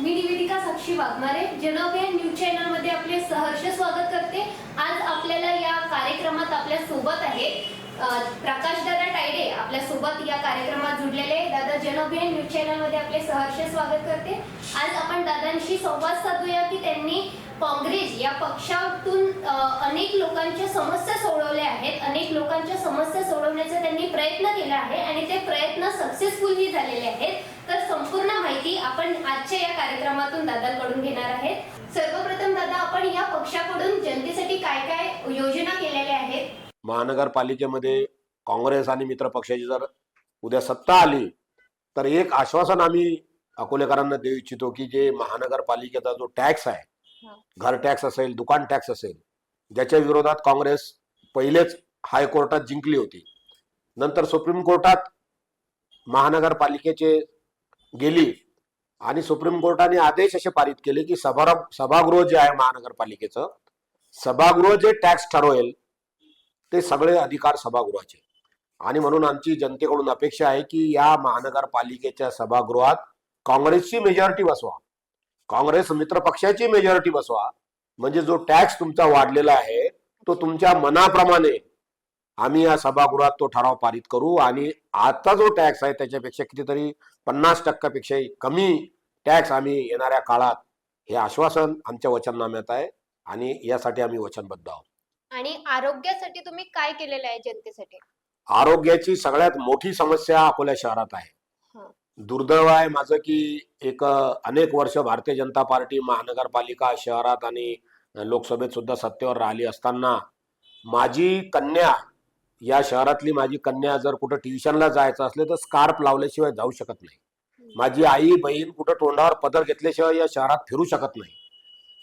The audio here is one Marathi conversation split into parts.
मी निवेदिका साक्षी वाघमारे जनअभियान न्यूज चॅनल मध्ये आपले सहर्ष स्वागत करते। आज आपल्याला या कार्यक्रमात आपल्या सोबत आहेत प्रकाश दादा टायडे आपल्या सोबत या कार्यक्रमात जुडलेले। दादा जनअभियान न्यूज चॅनल मध्ये आपले सहर्ष स्वागत करते। आज आपण दादांशी संवाद साधूया की त्यांनी काँग्रेस या पक्षातून अनेक लोकांच्या समस्या सोडवल्या आहेत, अनेक लोकांच्या समस्या सोडवण्याचा त्यांनी प्रयत्न केला आहे आणि ते प्रयत्न सक्सेसफुलही झालेले आहेत। तर संपूर्ण माहिती आपण आजच्या या कार्यक्रमातून दादांकडून घेणार आहेत। सर्वप्रथम दादा, आपण या पक्षाकडून जनतेसाठी काय काय योजना केलेल्या आहेत? महानगरपालिकेमध्ये काँग्रेस आणि मित्र पक्षाची जर उद्या सत्ता आली तर एक आश्वासन आम्ही अकोलेकरांना देऊ इच्छितो की जे महानगरपालिकेचा जो टॅक्स आहे, घर टॅक्स असेल, दुकान टॅक्स असेल, ज्याच्या विरोधात काँग्रेस पहिलेच हायकोर्टात जिंकली होती, नंतर सुप्रीम कोर्टात महानगरपालिकेचे गेली आणि सुप्रीम कोर्टाने आदेश असे पारित केले की सभागृह जे आहे महानगरपालिकेचं, सभागृह जे टॅक्स ठरवेल ते सगळे अधिकार सभागृहाचे। आणि म्हणून आमची जनतेकडून अपेक्षा आहे की या महानगरपालिकेच्या सभागृहात काँग्रेसची मेजॉरिटी बसवा, काँग्रेस मित्र पक्षाची मेजॉरिटी बसवा, म्हणजे जो टॅक्स तुमचा वाढलेला आहे तो तुमच्या मनाप्रमाणे आम्ही या सभागृहात तो ठराव पारित करू आणि आता जो टॅक्स आहे त्याच्यापेक्षा कितीतरी 50% पेक्षा कमी टॅक्स आम्ही येणाऱ्या काळात, हे आश्वासन आमच्या वचननाम्यात आहे आणि यासाठी आम्ही वचनबद्ध आहोत। आणि आरोग्यासाठी तुम्ही काय केलेलं आहे जनतेसाठी? आरोग्याची सगळ्यात मोठी समस्या अकोला शहरात आहे। दुर्दैव आहे माझं की अनेक वर्ष भारतीय जनता पार्टी महानगरपालिका शहरात आणि लोकसभेत सुद्धा सत्तेवर राहिली असताना माझी कन्या, या शहरातली माझी कन्या जर कुठं ट्युशनला जायचं असले तर स्कार्फ लावल्याशिवाय जाऊ शकत नाही। माझी आई बहीण कुठं तोंडावर पदर घेतल्याशिवाय या शहरात फिरू शकत नाही।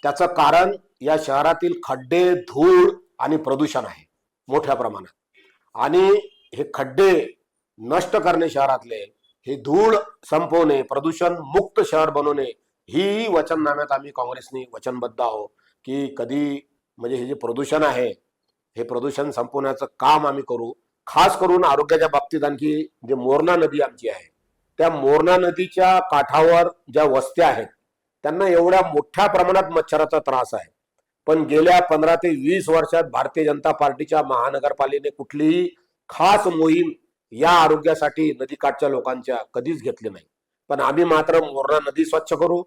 त्याचं कारण या शहरातील खड्डे, धूळ आणि प्रदूषण आहे मोठ्या प्रमाणात। आणि हे खड्डे नष्ट करणे, शहरातले हे धूळ संपवणे, प्रदूषण मुक्त शहर बनवणे, ही वचननाम्यात आम्ही काँग्रेसनी वचनबद्ध आहोत की कधी म्हणजे हे जे प्रदूषण आहे हे प्रदूषण संपवण्याचं काम आम्ही करू। खास करून आरोग्याच्या बाबतीत आणखी जे मोरणा नदी आमची आहे, त्या मोरणा नदीच्या काठावर ज्या वस्त्या आहेत त्यांना एवढ्या मोठ्या प्रमाणात मच्छराचा त्रास आहे, पण गेल्या 15 ते 20 वर्षात भारतीय जनता पार्टीच्या महानगरपालिकेने कुठलीही खास मोहीम या आरोग्यासाठी नदीकाठच्या लोकांच्या कधीच घेतली नाही। पण आम्ही मात्र मोरणा नदी स्वच्छ करू,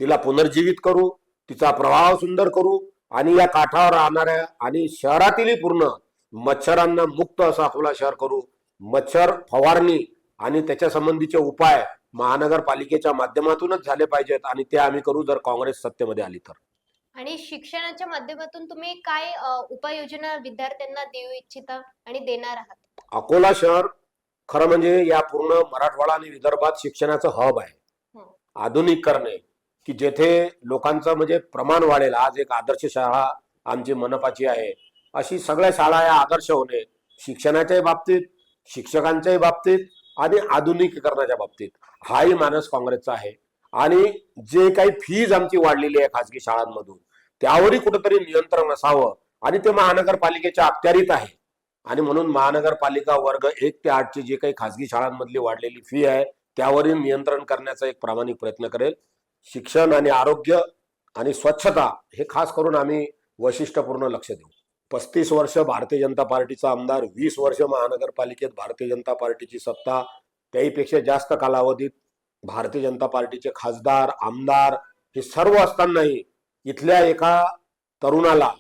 तिला पुनर्जीवित करू, तिचा प्रवाह सुंदर करू आणि या काठावर राहणाऱ्या आणि शहरातील पूर्ण मच्छरांना मुक्त असं अकोला शहर करू। मच्छर फवारणी आणि त्याच्या संबंधीचे उपाय महानगरपालिकेच्या माध्यमातूनच झाले पाहिजेत आणि ते आम्ही करू जर काँग्रेस सत्तेमध्ये आली तर। आणि शिक्षणाच्या माध्यमातून तुम्ही काय उपाययोजना विद्यार्थ्यांना देऊ इच्छिता आणि देणार आहात? अकोला शहर खरं म्हणजे या पूर्ण मराठवाडा आणि विदर्भात शिक्षणाचं हब आहे। आधुनिक करणे की जेथे लोकांचं म्हणजे प्रमाण वाढेल। आज एक आदर्श शाळा आमची मनपाची आहे, अशी सगळ्या शाळा या आदर्श होणे, शिक्षणाच्याही बाबतीत, शिक्षकांच्याही बाबतीत आणि आधुनिकीकरणाच्या बाबतीत, हाही मानस काँग्रेसचा आहे। आणि जे काही फीज आमची वाढलेली आहे खासगी शाळांमधून, त्यावरही कुठेतरी नियंत्रण असावं आणि ते महानगरपालिकेच्या अखत्यारीत आहे। आणि म्हणून महानगरपालिका वर्ग 1 ते 8 ची जे काही खासगी शाळांमधली वाढलेली फी आहे त्यावरही नियंत्रण करण्याचा एक प्रामाणिक प्रयत्न करेल। शिक्षण आणि आरोग्य आणि स्वच्छता हे खास करून आम्ही वैशिष्ट्यपूर्ण लक्ष देऊ। 35 वर्ष भारतीय जनता पार्टीचा आमदार, 20 वर्ष महानगरपालिकेत भारतीय जनता पार्टीची सत्ता, त्याहीपेक्षा जास्त कालावधीत भारतीय जनता पार्टीचे खासदार, आमदार हे सर्व असतानाही इथल्या एका तरुणाला,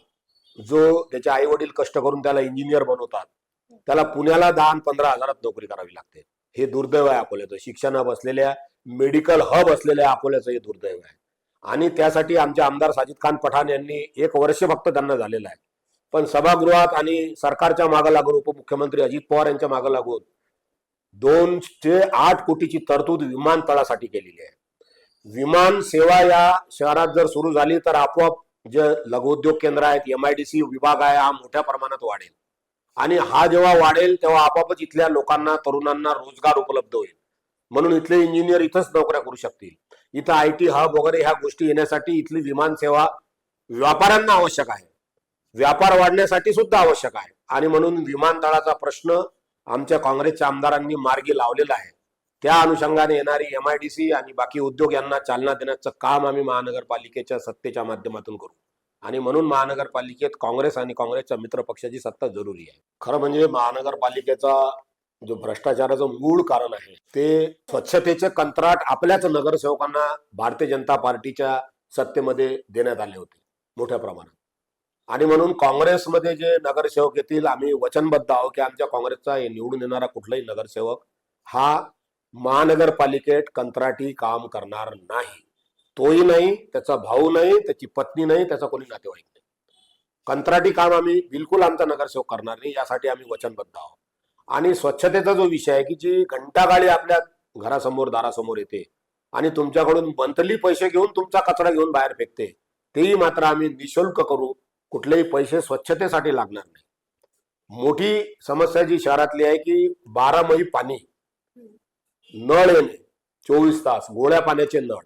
जो त्याचे आई वडील कष्ट करून त्याला इंजिनियर बनवतात, त्याला पुण्याला 10-15 हजारात नोकरी करावी लागते। हे दुर्दैव आहे अकोल्याचं। शिक्षण हब असलेल्या, मेडिकल हब असलेल्या अकोल्याचं हे दुर्दैव आहे। आणि त्यासाठी आमचे आमदार साजिद खान पठाण यांनी 1 वर्ष फक्त त्यांना झालेलं आहे, पण सभागृहात आणि सरकारच्या मागे लागून, उपमुख्यमंत्री अजित पवार यांच्या मागे लागून 208 कोटीची तरतूद विमानतळासाठी केलेली आहे। विमान सेवा या शहरात जर सुरू झाली तर आपोआप जे लघुउद्योग केंद्र आहेत, MIDC विभाग आहे, हा मोठ्या प्रमाणात वाढेल आणि हा जेव्हा वाढेल तेव्हा आपोआपच इथल्या लोकांना, तरुणांना रोजगार उपलब्ध होईल। म्हणून इथले इंजिनियर इथंच नोकऱ्या करू शकतील। इथं IT हब वगैरे ह्या गोष्टी येण्यासाठी इथली विमान सेवा व्यापाऱ्यांना आवश्यक आहे, व्यापार वाढण्यासाठी सुद्धा आवश्यक आहे। आणि म्हणून विमानतळाचा प्रश्न आमच्या काँग्रेसच्या आमदारांनी मार्गी लावलेला आहे। त्या अनुषंगाने येणारी MIDC आणि बाकी उद्योग यांना चालना देण्याचं काम आम्ही महानगरपालिकेच्या सत्तेच्या माध्यमातून करू. आणि म्हणून महानगरपालिकेत काँग्रेस आणि काँग्रेसच्या मित्र पक्षाची सत्ता जरुरी आहे. खरं म्हणजे महानगरपालिकेचा जो भ्रष्टाचाराचं मूळ कारण आहे ते स्वच्छतेचे कंत्राट आपल्याच नगरसेवकांना भारतीय जनता पार्टीच्या सत्तेमध्ये देण्यात आले होते मोठ्या प्रमाणात. आणि म्हणून काँग्रेसमध्ये जे नगरसेवक येतील, आम्ही वचनबद्ध आहोत की आमच्या काँग्रेसचा निवडून येणारा कुठलाही नगरसेवक हा महानगरपालिकेत कंत्राटी काम करणार नाही. तोही नाही, त्याचा भाऊ नाही, त्याची पत्नी नाही, त्याचा कोणी नातेवाईक नाही. कंत्राटी काम आम्ही बिलकुल आमचा नगरसेवक करणार नाही, यासाठी आम्ही वचनबद्ध आहोत. आणि स्वच्छतेचा जो विषय आहे की जी घंटागाडी आपल्या घरासमोर दारासमोर येते आणि तुमच्याकडून मंथली पैसे घेऊन तुमचा कचरा घेऊन बाहेर फेकते, तेही मात्र आम्ही निशुल्क करू. कुठलेही पैसे स्वच्छतेसाठी लागणार नाही. मोठी समस्या जी शहरातली आहे की 12 पाणी, नळ येणे 24 तास, गोड्या पाण्याचे नळ.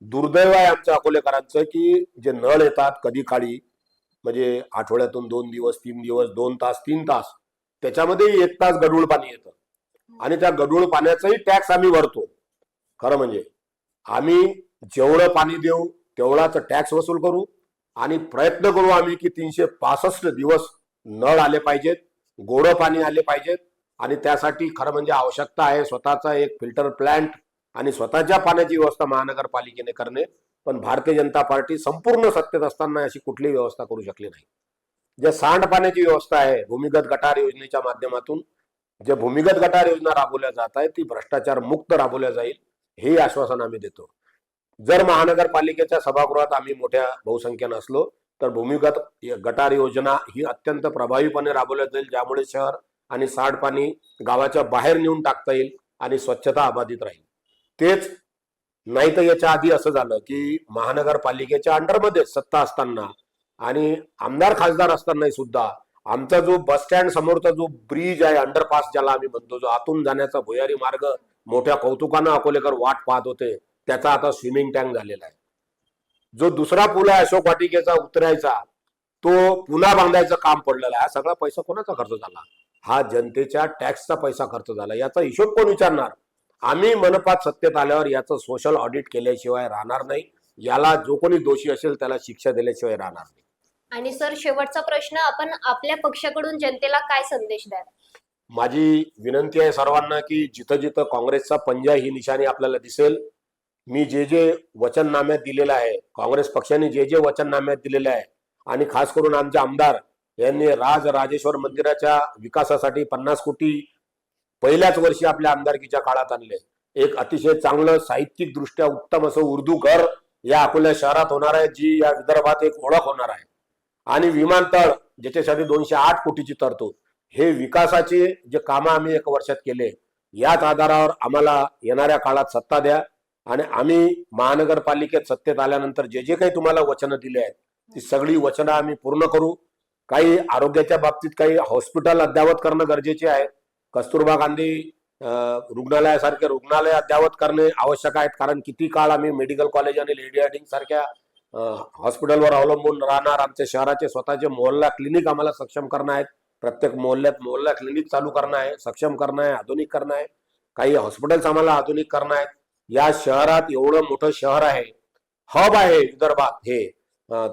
दुर्दैव आहे आमच्या अकोलेकरांचं की जे नळ येतात कधी काळी, म्हणजे आठवड्यातून 2 दिवस 3 दिवस 2 तास 3 तास, त्याच्यामध्ये 1 तास गढूळ पाणी येतं आणि त्या गढूळ पाण्याचाही टॅक्स आम्ही भरतो. खरं म्हणजे आम्ही जेवढं पाणी देऊ तेवढाच टॅक्स वसूल करू आणि प्रयत्न करू आम्ही की 365 दिवस नळ आले पाहिजेत, गोडं पाणी आले पाहिजेत. आणि त्यासाठी खरं म्हणजे आवश्यकता आहे स्वतःचा एक फिल्टर प्लांट आणि स्वतःच्या पाण्याची व्यवस्था महानगरपालिकेने करणे. पण भारतीय जनता पार्टी संपूर्ण सत्तेत असताना अशी कुठलीही व्यवस्था करू शकली नाही. जे सांडपाण्याची व्यवस्था आहे भूमिगत गटार योजनेच्या माध्यमातून, जे भूमिगत गटार योजना राबवल्या जात आहे ती भ्रष्टाचार मुक्त राबवल्या जाईल, हे आश्वासन आम्ही देतो. जर महानगरपालिकेच्या सभागृहात आम्ही मोठ्या बहुसंख्येने असलो तर भूमिगत गटार योजना ही अत्यंत प्रभावीपणे राबवल्या जाईल, ज्यामुळे शहर आणि सांडपाणी गावाच्या बाहेर नेऊन टाकता येईल आणि स्वच्छता अबाधित राहील. तेच नाही तर याच्या आधी असं झालं की महानगरपालिकेच्या अंडरमध्ये सत्ता असताना आणि आमदार खासदार असतानाही सुद्धा आमचा जो बस स्टँड समोरचा जो ब्रिज आहे, अंडरपास ज्याला आम्ही म्हणतो, जो आतून जाण्याचा भुयारी मार्ग मोठ्या कौतुकानं अकोलेकर वाट पाहत होते, त्याचा आता स्विमिंग टँक झालेला आहे. जो दुसरा पूल आहे अशोक वाटिकेचा उतरायचा, तो पुन्हा बांधायचं काम पडलेलं आहे. हा सगळा पैसा कोणाचा खर्च झाला? हा जनतेच्या टॅक्सचा पैसा खर्च झाला. याचा हिशोब कोण विचारणार? आम्ही मनपात सत्तेत आल्यावर याचं सोशल ऑडिट केल्याशिवाय राहणार नाही. याला जो कोणी दोषी असेल त्याला शिक्षा दिल्याशिवाय राहणार नाही. आणि सर, शेवटचा प्रश्न, आपण आपल्या पक्षाकडून जनतेला काय संदेश द्याल? माझी विनंती आहे सर्वांना की जिथं जिथं काँग्रेसचा पंजा ही निशाणी आपल्याला दिसेल, मी जे जे वचननाम्यात दिलेलं आहे, काँग्रेस पक्षाने जे जे वचननाम्यात दिलेलं आहे, आणि खास करून आमचे आमदार यांनी राजेश्वर मंदिराच्या विकासासाठी 50 कोटी पहिल्याच वर्षी आपल्या आमदारकीच्या काळात आणले. एक अतिशय चांगलं साहित्यिक दृष्ट्या उत्तम असं उर्दू घर या अकोला शहरात होणार आहे, जी या विदर्भात एक ओळख होणार आहे. आणि विमानतळ ज्याच्यासाठी 208 कोटीची तरतूद, हे विकासाचे जे कामं आम्ही 1 वर्षात केले, याच आधारावर आम्हाला येणाऱ्या काळात सत्ता द्या आणि आम्ही महानगरपालिकेत सत्तेत आल्यानंतर जे जे काही तुम्हाला वचनं दिले आहेत ती सगळी वचनं आम्ही पूर्ण करू. काही आरोग्याच्या बाबतीत काही हॉस्पिटल अद्यावत करणं गरजेचे आहे. कस्तुरबा गांधी रुग्णालयासारखे रुग्णालय अद्यावत करणे आवश्यक आहेत, कारण किती काळ आम्ही मेडिकल कॉलेज आणि लेडी हार्डिंग सारख्या हॉस्पिटलवर अवलंबून राहणार. आमच्या शहराचे स्वतःचे मोहल्ला क्लिनिक आम्हाला सक्षम करणं आहेत. प्रत्येक मोहल्ल्यात मोहल्ला क्लिनिक चालू करणं आहे, सक्षम करणं आहे, आधुनिक करणं आहे. काही हॉस्पिटल्स आम्हाला आधुनिक करणं आहेत. या शहरात एवढं मोठं शहर आहे, हब आहे विदर्भात, हे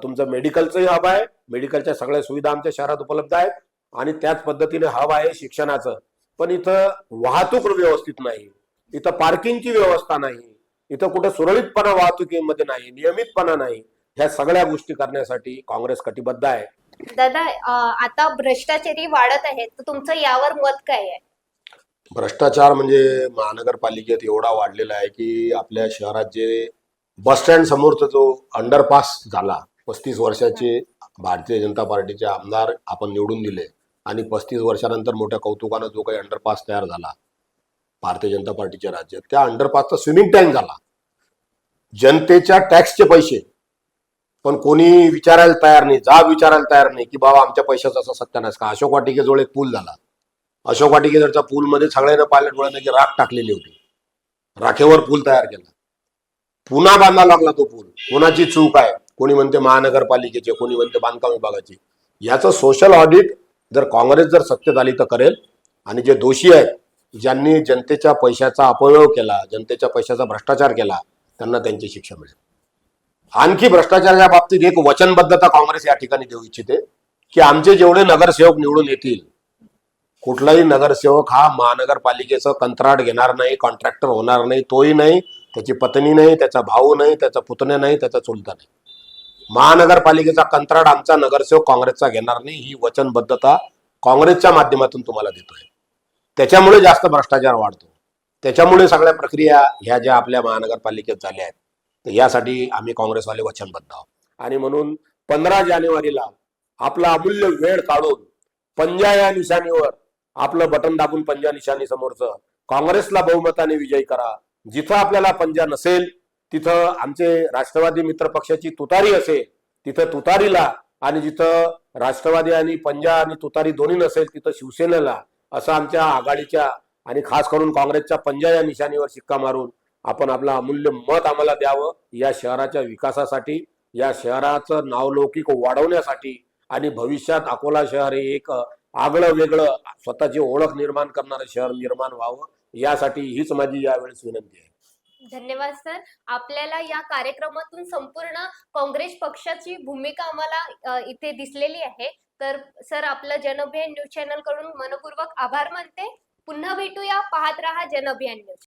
तुमचं मेडिकलचंही हब आहे, मेडिकलच्या सगळ्या सुविधा आमच्या शहरात उपलब्ध आहेत. आणि त्याच पद्धतीने हब आहे शिक्षणाचं. पण इथं वाहतूक व्यवस्थित नाही, इथं पार्किंगची व्यवस्था नाही, इथं कुठं सुरळीतपणा वाहतुकीमध्ये नाही, नियमितपणा नाही. ह्या सगळ्या गोष्टी करण्यासाठी काँग्रेस कटिबद्ध आहे. दादा, आता भ्रष्टाचारी वाढत आहेत, तर तुमचं यावर मत काय आहे? भ्रष्टाचार म्हणजे महानगरपालिकेत एवढा वाढलेला आहे की आपल्या शहरात जे बस स्टँड समोरचा जो अंडरपास झाला, 35 वर्षाचे भारतीय जनता पार्टीचे आमदार आपण निवडून दिले आणि 35 वर्षानंतर मोठ्या कौतुकानं जो काही अंडरपास तयार झाला भारतीय जनता पार्टीच्या राज्यात, त्या अंडरपासचा स्विमिंग टँक झाला. जनतेच्या टॅक्सचे पैसे, पण कोणी विचारायला तयार नाही, विचारायला तयार नाही की बाबा आमच्या पैशाचा असा सत्यानाश का. अशोक वाटिकेजवळ एक पूल झाला, अशोक वाटिकेजवळच्या पूलमध्ये सगळ्यांना पाहिलं डोळ्याने की राख टाकलेली होती, राखेवर पूल तयार केला, पुन्हा बांधा लागला तो पूल. कोणाची चूक आहे? कोणी म्हणते महानगरपालिकेचे, कोणी म्हणते बांधकाम विभागाची. याचं सोशल ऑडिट जर काँग्रेस जर सत्तेत आली तर करेल आणि जे दोषी आहेत ज्यांनी जनतेच्या पैशाचा अपव्यय केला, जनतेच्या पैशाचा भ्रष्टाचार केला, त्यांना त्यांची शिक्षा मिळेल. आणखी भ्रष्टाचाराच्या बाबतीत एक वचनबद्धता काँग्रेस या ठिकाणी देऊ इच्छिते की आमचे जेवढे नगरसेवक निवडून येतील, कुठलाही नगरसेवक हा महानगरपालिकेचं कंत्राट घेणार नाही, कॉन्ट्रॅक्टर होणार नाही, तोही नाही, त्याची पत्नी नाही, त्याचा भाऊ नाही, त्याचा पुतण्या नाही, त्याचा चुलता नाही. महानगरपालिकेचा कंत्राट आमचा नगरसेवक काँग्रेसचा घेणार नाही, ही वचनबद्धता काँग्रेसच्या माध्यमातून तुम्हाला देतोय. त्याच्यामुळे जास्त भ्रष्टाचार वाढतो, त्याच्यामुळे सगळ्या प्रक्रिया ह्या ज्या आपल्या महानगरपालिकेत झाल्या आहेत, तर यासाठी आम्ही काँग्रेसवाले वचनबद्ध आहोत. आणि म्हणून 15 जानेवारीला आपला अमूल्य वेळ काढून पंजा या निशाणीवर आपलं बटन दाबून पंजा निशाणी समोरचं काँग्रेसला बहुमताने विजयी करा. जिथं आपल्याला पंजा नसेल तिथं आमचे राष्ट्रवादी मित्र पक्षाची तुतारी असेल तिथं तुतारीला, आणि जिथं राष्ट्रवादी आणि पंजा आणि तुतारी दोन्ही नसेल तिथं शिवसेनेला, असं आमच्या आघाडीच्या आणि खास करून काँग्रेसच्या पंजा या निशाणीवर शिक्का मारून आपण आपलं अमूल्य मत आम्हाला द्यावं. या शहराच्या विकासासाठी, या शहराचं नावलौकिक वाढवण्यासाठी आणि भविष्यात अकोला शहर हे एक आगळं वेगळं स्वतःची ओळख निर्माण करणारं शहर निर्माण व्हावं, यासाठी हीच माझी यावेळेस विनंती आहे. धन्यवाद सर. आपल्याला या कार्यक्रमातून संपूर्ण काँग्रेस पक्षाची भूमिका आम्हाला इथे दिसलेली आहे. तर सर, आपलं जनअभियान न्यूज चॅनल कडून मनपूर्वक आभार मानते. पुन्हा भेटूया. पाहत रहा जनअभियान न्यूज.